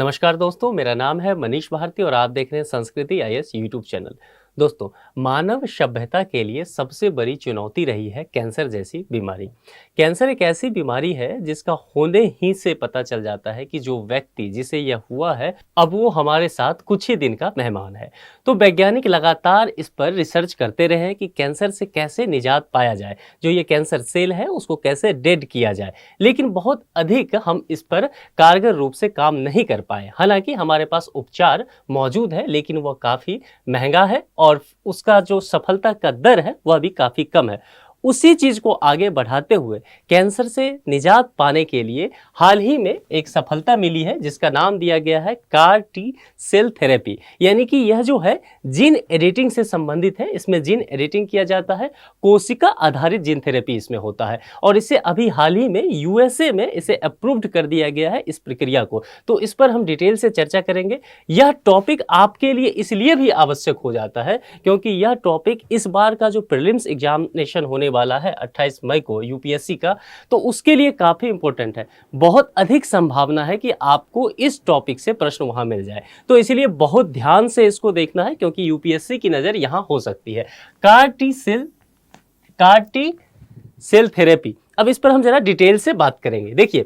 नमस्कार दोस्तों, मेरा नाम है मनीष भारती और आप देख रहे हैं संस्कृति आईएएस यूट्यूब चैनल। दोस्तों, मानव सभ्यता के लिए सबसे बड़ी चुनौती रही है कैंसर जैसी बीमारी। कैंसर एक ऐसी बीमारी है जिसका होने ही से पता चल जाता है कि जो व्यक्ति जिसे यह हुआ है अब वो हमारे साथ कुछ ही दिन का मेहमान है। तो वैज्ञानिक लगातार इस पर रिसर्च करते रहे हैं कि कैंसर से कैसे निजात पाया जाए, जो ये कैंसर सेल है उसको कैसे डेड किया जाए। लेकिन बहुत अधिक हम इस पर कारगर रूप से काम नहीं कर पाए। हालांकि हमारे पास उपचार मौजूद है, लेकिन वह काफ़ी महंगा है और उसका जो सफलता का दर है वह भी काफ़ी कम है। उसी चीज़ को आगे बढ़ाते हुए कैंसर से निजात पाने के लिए हाल ही में एक सफलता मिली है जिसका नाम दिया गया है कार टी सेल थेरेपी। यानी कि यह जो है जीन एडिटिंग से संबंधित है। इसमें जीन एडिटिंग किया जाता है, कोशिका आधारित जीन थेरेपी इसमें होता है और इसे अभी हाल ही में यूएसए में इसे अप्रूव्ड कर दिया गया है इस प्रक्रिया को। तो इस पर हम डिटेल से चर्चा करेंगे। यह टॉपिक आपके लिए इसलिए भी आवश्यक हो जाता है क्योंकि यह टॉपिक इस बार का जो प्रीलिम्स एग्जामिनेशन होने वाला है 28 मई को यूपीएससी का, तो उसके लिए काफ़ी इंपॉर्टेंट है। बहुत अधिक संभावना है कि आपको इस टॉपिक से प्रश्न वहां मिल जाए, तो इसलिए बहुत ध्यान से इसको देखना है क्योंकि यूपीएससी की नज़र यहां हो सकती है। कार टी सेल थेरेपी, अब इस पर हम जरा डिटेल से बात करेंगे। देखिए,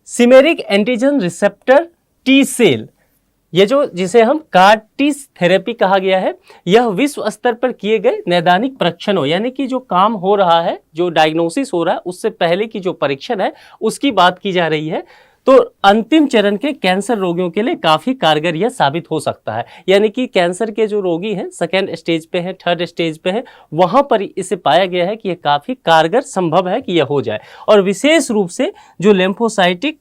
chimeric antigen receptor T cell, ये जो जिसे हम कार टी थेरेपी कहा गया है, यह विश्व स्तर पर किए गए नैदानिक परीक्षणों, यानी कि जो काम हो रहा है, जो डायग्नोसिस हो रहा है उससे पहले की जो परीक्षण है उसकी बात की जा रही है। तो अंतिम चरण के कैंसर रोगियों के लिए काफ़ी कारगर यह साबित हो सकता है। यानी कि कैंसर के जो रोगी हैं, सेकेंड स्टेज पे हैं, थर्ड स्टेज पे हैं, वहाँ पर इसे पाया गया है कि यह काफ़ी कारगर संभव है कि यह हो जाए। और विशेष रूप से जो लिम्फोसाइटिक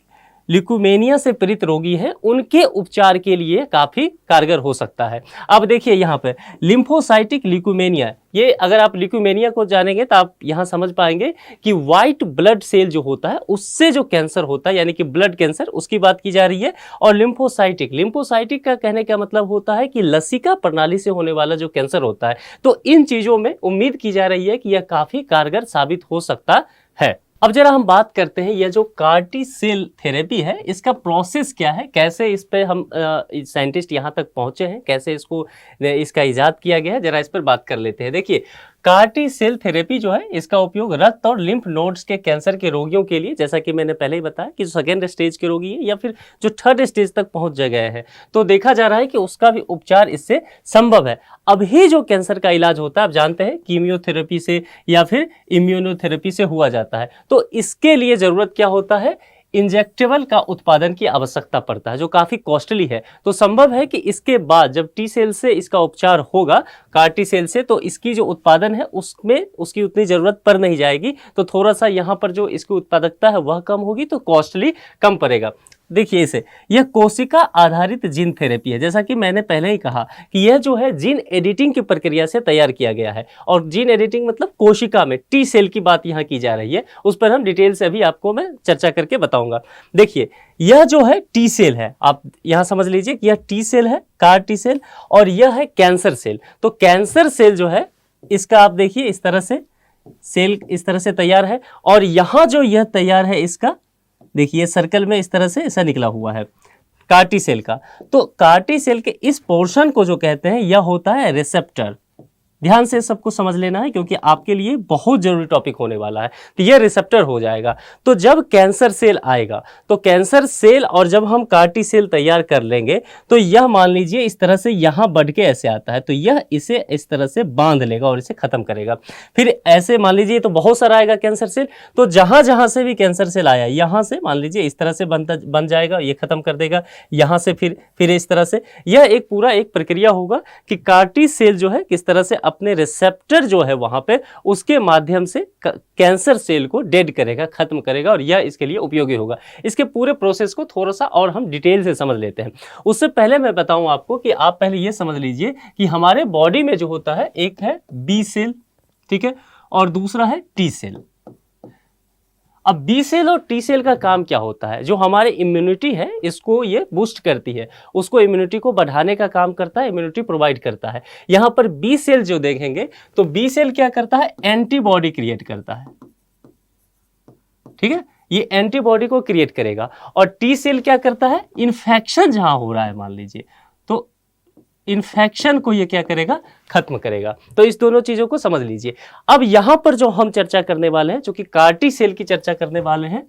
ल्यूकेमिया से पीड़ित रोगी हैं उनके उपचार के लिए काफ़ी कारगर हो सकता है। अब देखिए यहाँ पे लिम्फोसाइटिक ल्यूकेमिया, ये अगर आप ल्यूकेमिया को जानेंगे तो आप यहाँ समझ पाएंगे कि वाइट ब्लड सेल जो होता है उससे जो कैंसर होता है, यानी कि ब्लड कैंसर, उसकी बात की जा रही है। और लिम्फोसाइटिक का कहने का मतलब होता है कि लसिका प्रणाली से होने वाला जो कैंसर होता है। तो इन चीज़ों में उम्मीद की जा रही है कि यह काफ़ी कारगर साबित हो सकता है। अब जरा हम बात करते हैं यह जो कार टी सेल थेरेपी है इसका प्रोसेस क्या है, कैसे इस पे हम साइंटिस्ट यहाँ तक पहुँचे हैं, कैसे इसका इजाद किया गया है, जरा इस पर बात कर लेते हैं। देखिए, कार टी सेल थेरेपी जो है इसका उपयोग रक्त और लिम्फ नोड्स के कैंसर के रोगियों के लिए, जैसा कि मैंने पहले ही बताया कि जो सेकेंड स्टेज के रोगी है या फिर जो थर्ड स्टेज तक पहुंच गए हैं, तो देखा जा रहा है कि उसका भी उपचार इससे संभव है। अभी जो कैंसर का इलाज होता है आप जानते हैं कीमियोथेरेपी से या फिर इम्यूनोथेरेपी से हुआ जाता है। तो इसके लिए ज़रूरत क्या होता है, इंजेक्टेबल का उत्पादन की आवश्यकता पड़ता है जो काफ़ी कॉस्टली है। तो संभव है कि इसके बाद जब टी सेल से इसका उपचार होगा, कार टी सेल से, तो इसकी जो उत्पादन है उसमें उसकी उतनी ज़रूरत पड़ नहीं जाएगी। तो थोड़ा सा यहाँ पर जो इसकी उत्पादकता है वह कम होगी, तो कॉस्टली कम पड़ेगा। देखिए इसे, यह कोशिका आधारित जीन थेरेपी है। जैसा कि मैंने पहले ही कहा कि यह जो है जीन एडिटिंग की प्रक्रिया से तैयार किया गया है। और जीन एडिटिंग मतलब कोशिका में टी सेल की बात यहाँ की जा रही है, उस पर हम डिटेल से अभी आपको मैं चर्चा करके बताऊंगा। देखिए, यह जो है टी सेल है, आप यहाँ समझ लीजिए कि यह टी सेल है, कार टी सेल, और यह है कैंसर सेल। तो कैंसर सेल जो है इसका आप देखिए इस तरह से सेल इस तरह से तैयार है, और यहाँ जो यह तैयार है इसका देखिए सर्कल में इस तरह से ऐसा निकला हुआ है कार्टी सेल का। तो कार्टी सेल के इस पोर्शन को जो कहते हैं यह होता है रिसेप्टर। ध्यान से सबको समझ लेना है क्योंकि आपके लिए बहुत जरूरी टॉपिक होने वाला है। तो यह रिसेप्टर हो जाएगा। तो जब कैंसर सेल आएगा तो कैंसर सेल, और जब हम कार्टी सेल तैयार कर लेंगे तो यह मान लीजिए इस तरह से यहाँ बढ़ के ऐसे आता है, तो यह इसे इस तरह से बांध लेगा और इसे खत्म करेगा। फिर ऐसे मान लीजिए तो बहुत सारा आएगा कैंसर सेल, तो जहाँ जहाँ से भी कैंसर सेल आया यहाँ से मान लीजिए इस तरह से बन जाएगा, ये खत्म कर देगा। यहाँ से फिर इस तरह से यह एक पूरा एक प्रक्रिया होगा कि कार्टी सेल जो है किस तरह से अपने रिसेप्टर जो है वहां पे उसके माध्यम से कैंसर सेल को डेड करेगा, खत्म करेगा, और यह इसके लिए उपयोगी होगा। इसके पूरे प्रोसेस को थोड़ा सा और हम डिटेल से समझ लेते हैं। उससे पहले मैं बताऊं आपको कि आप पहले यह समझ लीजिए कि हमारे बॉडी में जो होता है एक है बी सेल, ठीक है, और दूसरा है टी सेल। अब बी सेल और टी सेल का काम क्या होता है, जो हमारे इम्यूनिटी है इसको ये बूस्ट करती है, उसको इम्यूनिटी को बढ़ाने का काम करता है, इम्यूनिटी प्रोवाइड करता है। यहाँ पर बी सेल जो देखेंगे तो बी सेल क्या करता है, एंटीबॉडी क्रिएट करता है, ठीक है, ये एंटीबॉडी को क्रिएट करेगा, और टी सेल क्या करता है, इन्फेक्शन जहां हो रहा है मान लीजिए, तो इन्फेक्शन को ये क्या करेगा, खत्म करेगा। तो इस दोनों चीजों को समझ लीजिए। अब यहां पर जो हम चर्चा करने वाले हैं, जो कि कार्टी सेल की चर्चा करने वाले हैं,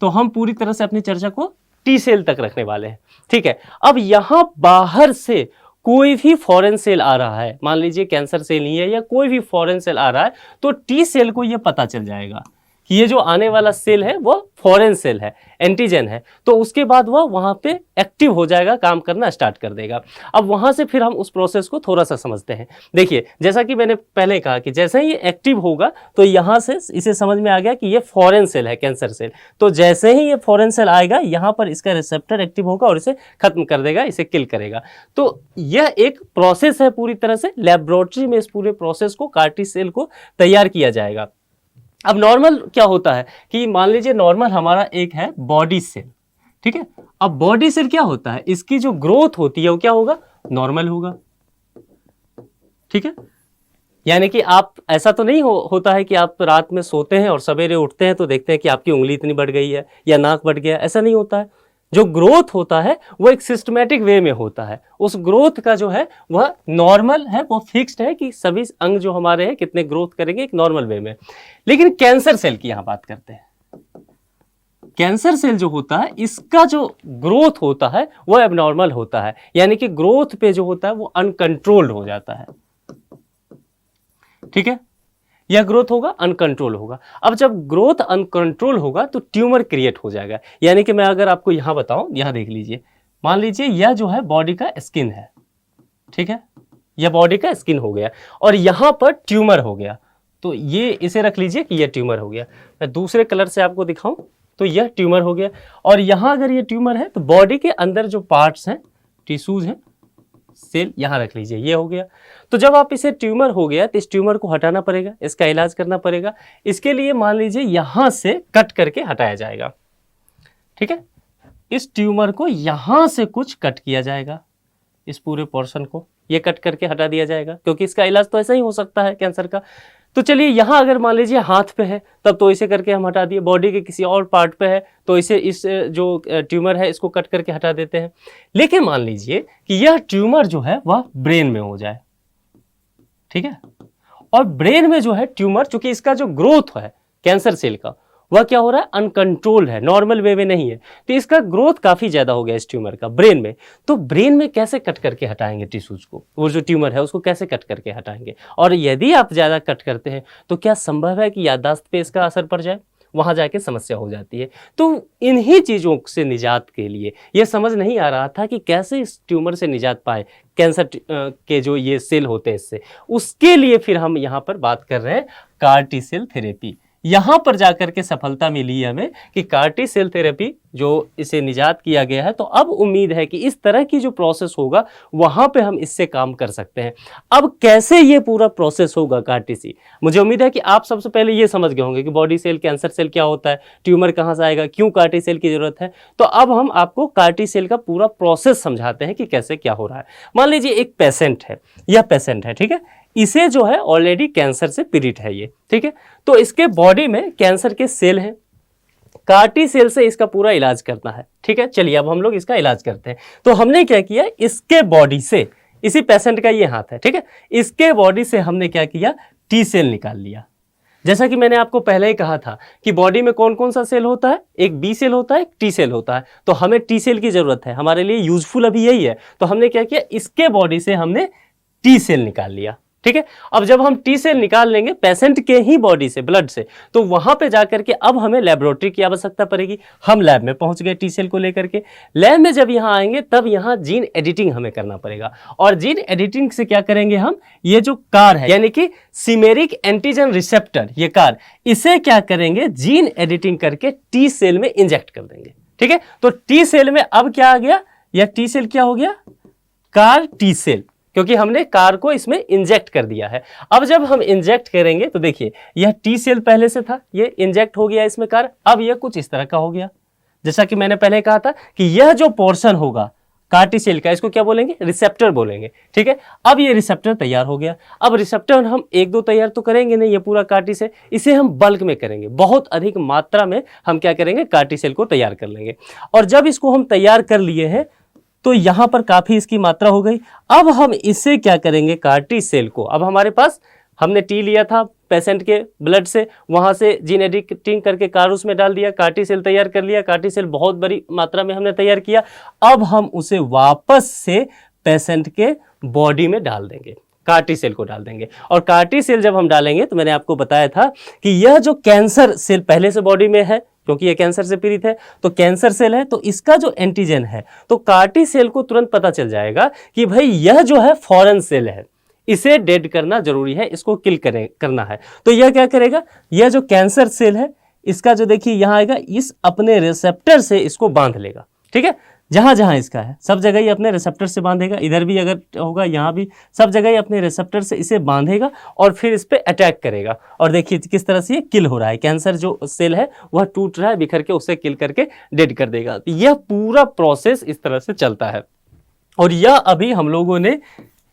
तो हम पूरी तरह से अपनी चर्चा को टी सेल तक रखने वाले हैं, ठीक है। अब यहां बाहर से कोई भी फॉरेन सेल आ रहा है, मान लीजिए कैंसर सेल ही है या कोई भी फॉरेन सेल आ रहा है, तो टी सेल को यह पता चल जाएगा कि ये जो आने वाला सेल है वो फॉरेन सेल है, एंटीजन है, तो उसके बाद वह वहां पे एक्टिव हो जाएगा, काम करना स्टार्ट कर देगा। अब वहां से फिर हम उस प्रोसेस को थोड़ा सा समझते हैं। देखिए, जैसा कि मैंने पहले कहा कि जैसे ही ये एक्टिव होगा तो यहां से इसे समझ में आ गया कि ये फॉरेन सेल है, कैंसर सेल। तो जैसे ही ये फॉरेन सेल आएगा, यहां पर इसका रिसेप्टर एक्टिव होगा और इसे खत्म कर देगा, इसे किल करेगा। तो यह एक प्रोसेस है, पूरी तरह से लेबोरेटरी में इस पूरे प्रोसेस को, कार्टी सेल को तैयार किया जाएगा। अब नॉर्मल क्या होता है कि मान लीजिए नॉर्मल हमारा एक है बॉडी सेल, ठीक है। अब बॉडी सेल क्या होता है, इसकी जो ग्रोथ होती है वो क्या होगा, नॉर्मल होगा, ठीक है। यानी कि आप ऐसा तो नहीं होता है कि आप रात में सोते हैं और सवेरे उठते हैं तो देखते हैं कि आपकी उंगली इतनी बढ़ गई है या नाक बढ़ गया, ऐसा नहीं होता है। जो ग्रोथ होता है वो एक सिस्टमैटिक वे में होता है। उस ग्रोथ का जो है वह नॉर्मल है, वो फिक्स्ड है कि सभी अंग जो हमारे हैं कितने ग्रोथ करेंगे एक नॉर्मल वे में। लेकिन कैंसर सेल की यहां बात करते हैं। कैंसर सेल जो होता है, इसका जो ग्रोथ होता है वह एबनॉर्मल होता है, यानी कि ग्रोथ पे जो होता है वो अनकंट्रोल्ड हो जाता है, ठीक है। यह ग्रोथ होगा, अनकंट्रोल होगा। अब जब ग्रोथ अनकंट्रोल होगा तो ट्यूमर क्रिएट हो जाएगा। यानी कि मैं अगर आपको यहां बताऊं, यहां देख लीजिए, मान लीजिए यह जो है बॉडी का स्किन है, ठीक है, यह बॉडी का स्किन हो गया और यहां पर ट्यूमर हो गया, तो ये इसे रख लीजिए कि यह ट्यूमर हो गया। मैं दूसरे कलर से आपको दिखाऊं तो यह ट्यूमर हो गया, और यहां अगर यह ट्यूमर है तो बॉडी के अंदर जो पार्ट्स हैं, टिश्यूज हैं, सेल यहां रख लीजिए, ये हो गया। तो जब आप इसे ट्यूमर हो गया तो इस ट्यूमर को हटाना पड़ेगा, इसका इलाज करना पड़ेगा। इसके लिए मान लीजिए यहां से कट करके हटाया जाएगा, ठीक है। इस ट्यूमर को यहां से कुछ कट किया जाएगा, इस पूरे पोर्शन को ये कट करके हटा दिया जाएगा, क्योंकि इसका इलाज तो ऐसा ही हो सकता है कैंसर का। तो चलिए यहां अगर मान लीजिए हाथ पे है तब तो इसे करके हम हटा दिए, बॉडी के किसी और पार्ट पे है तो इसे, इस जो ट्यूमर है इसको कट करके हटा देते हैं। लेकिन मान लीजिए कि यह ट्यूमर जो है वह ब्रेन में हो जाए, ठीक है, और ब्रेन में जो है ट्यूमर, चूंकि इसका जो ग्रोथ है कैंसर सेल का वह क्या हो रहा है, अनकंट्रोल्ड है, नॉर्मल वे में नहीं है, तो इसका ग्रोथ काफी ज्यादा हो गया इस ट्यूमर का ब्रेन में। तो ब्रेन में कैसे कट करके हटाएंगे टिश्यूज को, वो जो ट्यूमर है उसको कैसे कट करके हटाएंगे। और यदि आप ज्यादा कट करते हैं तो क्या संभव है कि याददाश्त पे इसका असर पड़ जाए, वहां जाके समस्या हो जाती है। तो इन्हीं चीजों से निजात के लिए यह समझ नहीं आ रहा था कि कैसे इस ट्यूमर से निजात पाए, कैंसर के जो ये सेल होते हैं इससे, उसके लिए फिर हम यहाँ पर बात कर रहे हैं कार्टी सेल थेरेपी। यहां पर जाकर के सफलता मिली हमें कि कार्टी सेल थेरेपी जो इसे निजात किया गया है, तो अब उम्मीद है कि इस तरह की जो प्रोसेस होगा वहां पे हम इससे काम कर सकते हैं। अब कैसे ये पूरा प्रोसेस होगा कार्टी सी, मुझे उम्मीद है कि आप सबसे पहले ये समझ गए होंगे कि बॉडी सेल, कैंसर सेल क्या होता है, ट्यूमर कहां से आएगा, क्यों कार्टी सेल की जरूरत है। तो अब हम आपको कार्टी सेल का पूरा प्रोसेस समझाते हैं कि कैसे क्या हो रहा है। मान लीजिए एक पेशेंट है, यह पेशेंट है, ठीक है, इसे जो है ऑलरेडी कैंसर से पीड़ित है ये, ठीक है। तो इसके बॉडी में कैंसर के सेल हैं, कार्टी सेल से इसका पूरा इलाज करना है, ठीक है। चलिए अब हम लोग इसका इलाज करते हैं। तो हमने क्या किया, इसके बॉडी से, इसी पेशेंट का ये हाथ है, ठीक है, इसके बॉडी से हमने क्या किया, टी सेल निकाल लिया। जैसा कि मैंने आपको पहले ही कहा था कि बॉडी में कौन कौन सा सेल होता है, एक बी सेल होता है, एक टी सेल होता है। तो हमें टी सेल की जरूरत है, हमारे लिए यूजफुल अभी यही है। तो हमने क्या किया, इसके बॉडी से हमने टी सेल निकाल लिया, ठीक है। अब जब हम टी सेल निकाल लेंगे पेशेंट के ही बॉडी से, ब्लड से, तो वहां पे जाकर के अब हमें लेबोरेटरी की आवश्यकता पड़ेगी। हम लैब में पहुंच गए टी सेल को लेकर के। लैब में जब यहां आएंगे तब यहां जीन एडिटिंग हमें करना पड़ेगा, और जीन एडिटिंग से क्या करेंगे हम, ये जो कार है यानी कि सिमेरिक एंटीजन रिसेप्टर, ये कार, इसे क्या करेंगे, जीन एडिटिंग करके टी सेल में इंजेक्ट कर देंगे, ठीक है। तो टी सेल में अब क्या आ गया, यह टी सेल क्या हो गया, कार टी सेल, क्योंकि हमने कार को इसमें इंजेक्ट कर दिया है। अब जब हम इंजेक्ट करेंगे तो देखिए यह टी सेल पहले से था, ये इंजेक्ट हो गया इसमें कार, अब यह कुछ इस तरह का हो गया। जैसा कि मैंने पहले कहा था कि यह जो पोर्शन होगा कार्टी सेल का, इसको क्या बोलेंगे, रिसेप्टर बोलेंगे, ठीक है। अब ये रिसेप्टर तैयार हो गया। अब रिसेप्टर हम एक दो तैयार तो करेंगे नहीं, ये पूरा कार्टी सेल, इसे हम बल्क में करेंगे, बहुत अधिक मात्रा में हम क्या करेंगे, कार्टी सेल को तैयार कर लेंगे। और जब इसको हम तैयार कर लिए हैं तो यहां पर काफी इसकी मात्रा हो गई। अब हम इसे क्या करेंगे, कार्टी सेल को, अब हमारे पास हमने टी लिया था पेशेंट के ब्लड से, वहां से जीन एडिटिंग करके कारus में डाल दिया, कार्टी सेल तैयार कर लिया, कार्टी सेल बहुत बड़ी मात्रा में हमने तैयार किया। अब हम उसे वापस से पेशेंट के बॉडी में डाल देंगे, कार्टी सेल को डाल देंगे। और कार्टी सेल जब हम डालेंगे तो मैंने आपको बताया था कि यह जो कैंसर सेल पहले से बॉडी में है, क्योंकि यह कैंसर से पीड़ित है, तो कैंसर सेल है, तो इसका जो एंटीजन है, तो कार्टी सेल को तुरंत पता चल जाएगा कि भाई यह जो है फॉरेन सेल है, इसे डेड करना जरूरी है, इसको किल करना है। तो यह क्या करेगा, यह जो कैंसर सेल है इसका जो देखिए यहां आएगा, इस अपने रिसेप्टर से इसको बांध लेगा, ठीक है। जहां जहां इसका है सब जगह ही अपने रिसेप्टर से बांधेगा, इधर भी अगर होगा यहां भी, सब जगह ही अपने रिसेप्टर से इसे बांधेगा और फिर इस पे अटैक करेगा। और देखिए किस तरह से ये किल हो रहा है, कैंसर जो सेल है वह टूट रहा है, बिखर के उसे किल करके डेड कर देगा। यह पूरा प्रोसेस इस तरह से चलता है और यह अभी हम लोगों ने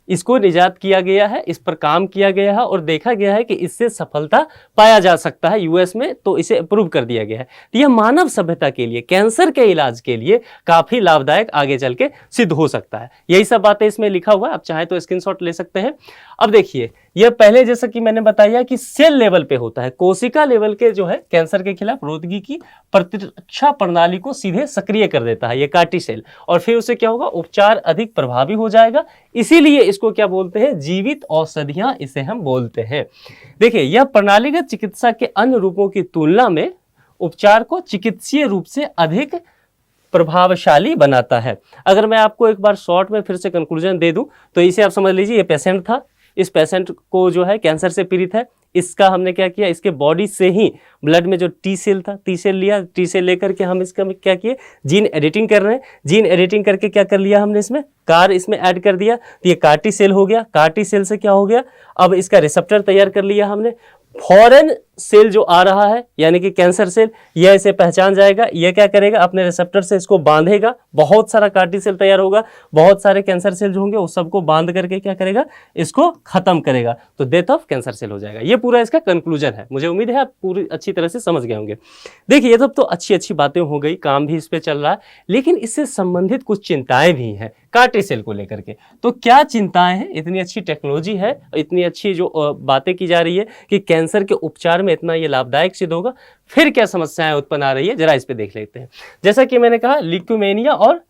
इसको निजात किया गया है, इस पर काम किया गया है और देखा गया है कि इससे सफलता पाया जा सकता है यूएस में, तो इसे अप्रूव कर दिया गया है। तो यह मानव सभ्यता के लिए, कैंसर के इलाज के लिए काफी लाभदायक आगे चल के सिद्ध हो सकता है। यही सब बातें इसमें लिखा हुआ है, आप चाहे तो स्क्रीनशॉट ले सकते हैं। अब देखिए यह पहले जैसा कि मैंने बताया कि सेल लेवल पे होता है, कोशिका लेवल के जो है कैंसर के खिलाफ रोधगी की प्रतिरक्षा प्रणाली को सीधे सक्रिय कर देता है ये कार्टी सेल, और फिर उसे क्या होगा, उपचार अधिक प्रभावी हो जाएगा। इसीलिए इसको क्या बोलते हैं, जीवित औषधियां इसे हम बोलते हैं। देखिए यह प्रणालीगत चिकित्सा के अन्य रूपों की तुलना में उपचार को चिकित्सीय रूप से अधिक प्रभावशाली बनाता है। अगर मैं आपको एक बार शॉर्ट में फिर से कंक्लूजन दे दूं तो इसे आप समझ लीजिए, ये पेशेंट था, इस पेशेंट को जो है कैंसर से पीड़ित है, इसका हमने क्या किया, इसके बॉडी से ही ब्लड में जो टी सेल था, टी सेल लिया, टी सेल लेकर के हम इसका क्या किए, जीन एडिटिंग कर रहे हैं, जीन एडिटिंग करके क्या कर लिया हमने, इसमें इसमें ऐड कर दिया, तो ये कार्टी सेल हो गया। कार्टी सेल से क्या हो गया, अब इसका रिसेप्टर तैयार कर लिया हमने। फॉरेन सेल जो आ रहा है यानी कि कैंसर सेल, यह इसे पहचान जाएगा, यह क्या करेगा, अपने रिसेप्टर से इसको बांधेगा, बहुत सारा कार्टी सेल तैयार होगा, बहुत सारे कैंसर सेल जो होंगे उस सबको बांध करके क्या करेगा, इसको खत्म करेगा, तो डेथ ऑफ कैंसर सेल हो जाएगा। ये पूरा इसका कंक्लूजन है। मुझे उम्मीद है आप पूरी अच्छी तरह से समझ गए होंगे। देखिए ये सब तो अच्छी अच्छी बातें हो गई, काम भी इस पे चल रहा है, लेकिन इससे संबंधित कुछ चिंताएं भी हैं कार्टी सेल को लेकर के। तो क्या चिंताएं हैं, इतनी अच्छी टेक्नोलॉजी है, इतनी अच्छी जो बातें की जा रही है कि कैंसर के उपचार में इतना ये लाभदायक सिद्ध होगा, फिर क्या समस्याएं उत्पन्न आ रही है, जरा इस पे देख लेते हैं। जैसा कि मैंने कहा, ल्यूकेमिया और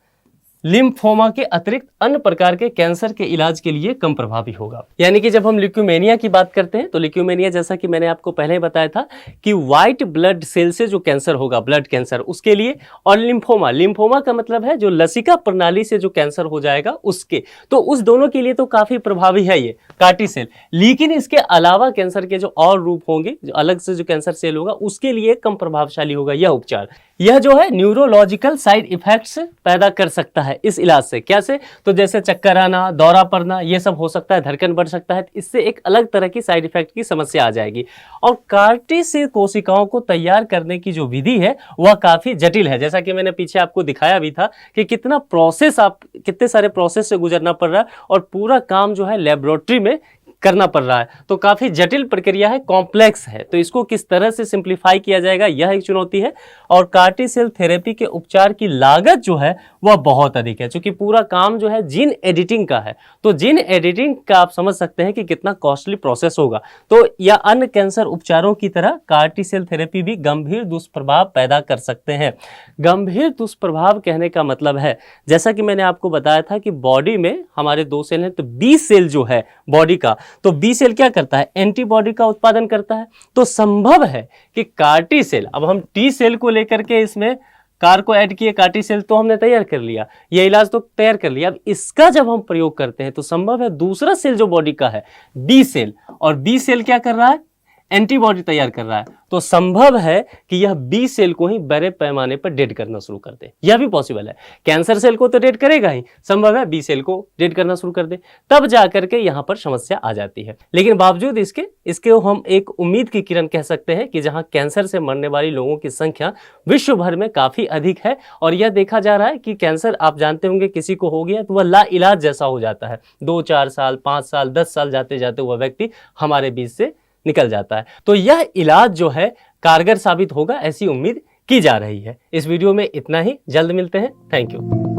लिम्फोमा के अतिरिक्त अन्य प्रकार के कैंसर के इलाज के लिए कम प्रभावी होगा। यानी कि जब हम ल्यूकेमिया की बात करते हैं तो ल्यूकेमिया, जैसा कि मैंने आपको पहले बताया था कि व्हाइट ब्लड सेल से जो कैंसर होगा, ब्लड कैंसर, उसके लिए, और लिम्फोमा, लिम्फोमा का मतलब है जो लसिका प्रणाली से जो कैंसर हो जाएगा उसके, तो उस दोनों के लिए तो काफी प्रभावी है ये कार्टी सेल। लेकिन इसके अलावा कैंसर के जो और रूप होंगे, जो अलग से जो कैंसर सेल होगा, उसके लिए कम प्रभावशाली होगा यह उपचार। यह जो है न्यूरोलॉजिकल साइड इफेक्ट्स पैदा कर सकता है इस इलाज से। कैसे, तो जैसे चक्कर आना, दौरा पड़ना, ये सब हो सकता है, धड़कन बढ़ सकता है, इससे एक अलग तरह की साइड इफेक्ट की समस्या आ जाएगी। और कार्टी से कोशिकाओं को तैयार करने की जो विधि है वह काफी जटिल है, जैसा कि मैंने पीछे आपको दिखाया भी था कि कितना प्रोसेस, आप कितने सारे प्रोसेस से गुजरना पड़ रहा है और पूरा काम जो है लेबोरेटरी में करना पड़ रहा है, तो काफी जटिल प्रक्रिया है, कॉम्प्लेक्स है। तो इसको किस तरह से सिंप्लीफाई किया जाएगा, यह एक चुनौती है। और कार्टी सेल थेरेपी के उपचार की लागत जो है वह बहुत अधिक है, क्योंकि पूरा काम जो है जीन एडिटिंग का है। तो जीन एडिटिंग का आप समझ सकते हैं कि कितना कॉस्टली प्रोसेस होगा। तो यह अन्य कैंसर उपचारों की तरह कार्टी सेल थेरेपी भी गंभीर दुष्प्रभाव पैदा कर सकते हैं। गंभीर दुष्प्रभाव कहने का मतलब है, जैसा कि मैंने आपको बताया था कि बॉडी में हमारे दो सेल हैं, तो बी सेल जो है बॉडी का, तो बी सेल क्या करता है, एंटीबॉडी का उत्पादन करता है। तो संभव है कि कार्टी सेल, अब हम टी सेल को लेकर के इसमें कार को ऐड किए, कार्टी सेल तो हमने तैयार कर लिया, ये इलाज तो तैयार कर लिया, अब इसका जब हम प्रयोग करते हैं तो संभव है दूसरा सेल जो बॉडी का है बी सेल, और बी सेल क्या कर रहा है, एंटीबॉडी तैयार कर रहा है, तो संभव है कि यह बी सेल को ही बड़े पैमाने पर डेड करना शुरू कर दे। यह भी पॉसिबल है। कैंसर सेल को तो डेड करेगा ही, संभव है बी सेल को डेड करना शुरू कर दे, तब जाकर के यहां पर समस्या आ जाती है। लेकिन बावजूद इसके हम एक उम्मीद की किरण कह सकते हैं कि जहां कैंसर से मरने वाली लोगों की संख्या विश्व भर में काफी अधिक है, और यह देखा जा रहा है कि कैंसर, आप जानते होंगे, किसी को हो गया तो वह लाइलाज जैसा हो जाता है। 2-4 साल, 5 साल, 10 साल जाते जाते वह व्यक्ति हमारे बीच से निकल जाता है। तो यह इलाज जो है कारगर साबित होगा, ऐसी उम्मीद की जा रही है। इस वीडियो में इतना ही, जल्द मिलते हैं। Thank you.